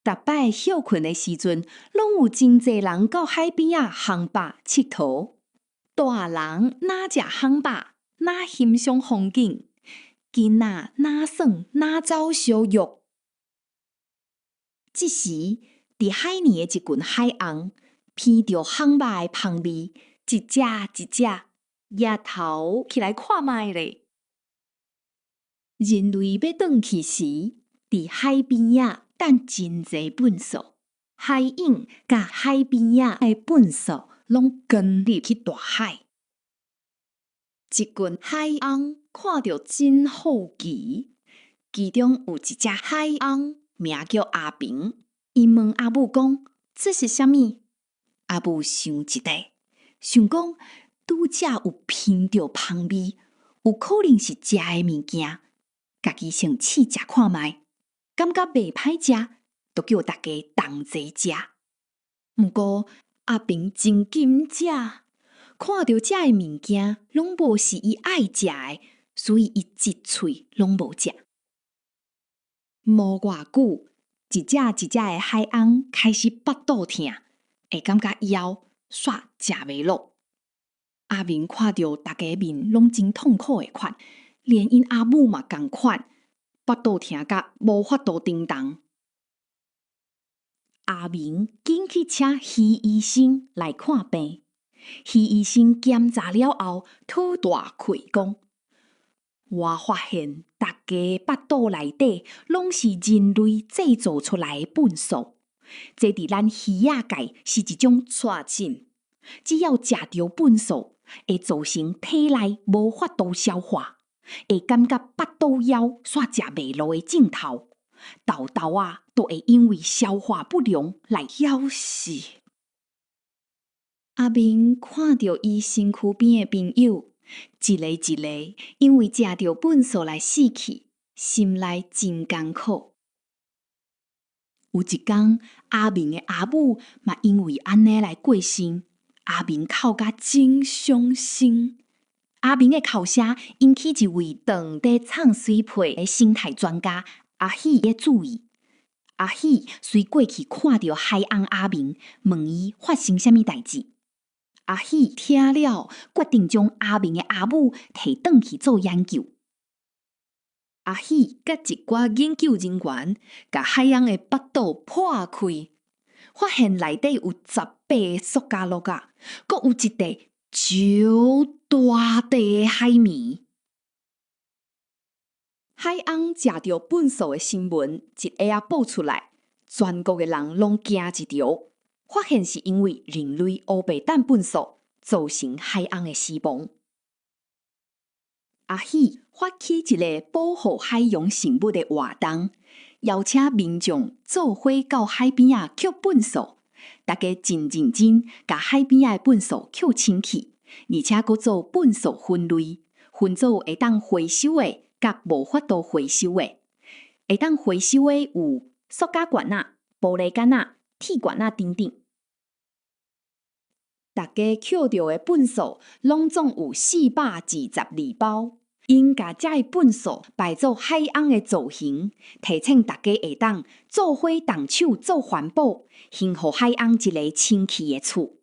逐擺休困的時陣，攏有真濟人到海邊仔烘肉佚佗。大人哪食烘肉，哪欣賞風景，囡仔哪耍哪走燒肉。這時，佇海邊的一群海鵪，聞着烘肉的香味，一隻一隻抬頭起來看覓咧。人類要轉去時，佇海邊仔等真濟糞掃，海影甲海邊仔的糞掃攏捲入去大海。一群海鵪看着真好奇，其中有一隻海鵪名叫阿平，伊問阿母講：“這是啥物？”阿母想一下，想講拄則有聞到香味，有可能是食的物件。家己先試食看覓，感覺袂歹食，就叫大家同齊食。毋過阿平真緊食，看到這的物件，攏無是伊愛食的，所以伊一喙攏無食。無偌久，一隻一隻的海鵪開始腹肚痛，會感覺枵，煞食袂落。阿明看到大家面攏真痛苦的款。連因阿母嘛同款，腹肚痛甲無法度叮當。阿明緊去請魚醫生來看病。魚醫生檢查了後，吐大氣講：“我發現大家腹肚內底攏是人類製造出來的糞掃，這佇咱魚仔界是一種錯診。只要食着糞掃，會造成體內無法度消化。”會感覺腹肚枵，煞食袂落的症頭，豆豆啊，都會因為消化不良來枵死。阿明看到伊身軀邊的朋友，一個一個因為食着糞掃來死去，心內真艱苦。有一天，阿明的阿母嘛因為安尼來過身，阿明哭甲真傷心。阿明的哭聲引起一位當地唱水皮的生態專家阿喜的注意。阿喜隨過去看到海鵪阿明，問伊發生什麼代誌。阿喜聽了，決定將阿明的阿母提轉去做研究。阿喜甲一寡研究人員，甲海鵪的腹肚破開，發現內底有18個塑膠粒啊，閣有一塊超大地的海綿。海鵪食着糞掃的新聞一下報出來，全國的人攏驚一條，發現是因為人類烏白蛋糞掃造成海鵪的死亡。阿喜發起一個保護海洋生物的活動，邀請民眾做伙到海邊仔吸糞掃，大家真認真，把海邊仔的糞掃吸清去。而且閣做糞掃分類，分做會當回收的，甲無法度回收的。會當回收的有塑膠罐仔、玻璃罐仔、鐵罐仔等等。大家吸到的糞掃攏總有422包，因甲這的糞掃擺做海鵪的造型，提醒大家會當做伙動手做環保，幸福海鵪一個清氣的厝。